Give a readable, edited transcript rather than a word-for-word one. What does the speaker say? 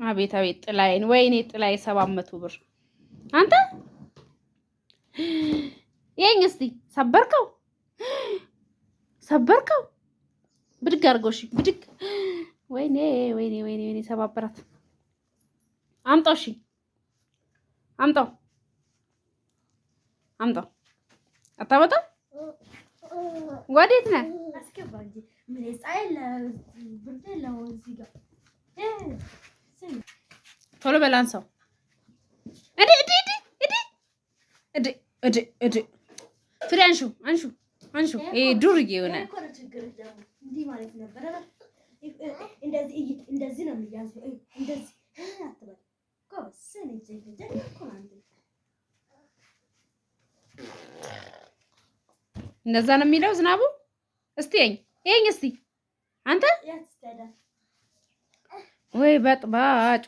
አቤት አቤት ጥላዬን ወይኔ ጥላዬ 700 ብር አንተ ይሄን እስቲ ሰበርከው ብድግ አድርገው እሺ ብድግ ወይኔ ወይኔ ወይኔ ወይኔ ሰባበራት አምጣው እሺ አምጣው አታመጣው ወዴት ነህ አስገባኝ ምን ጻይል ብርደላው እዚህ ጋር ቶሎ በላንሳው እዲ ፍሬ አንሹ ይሄ ዱርዬ የሆነ እንዲህ ማለት ነበር እንደዚህ ነው የሚያዘው እንደዚህ አትበል ኮሰነ ዘይደ ኮማንድ እንደዛ ነው የሚለው ዝናቡ እስቲ ይሄኝ እስቲ አንተ ወይ በጥባጭ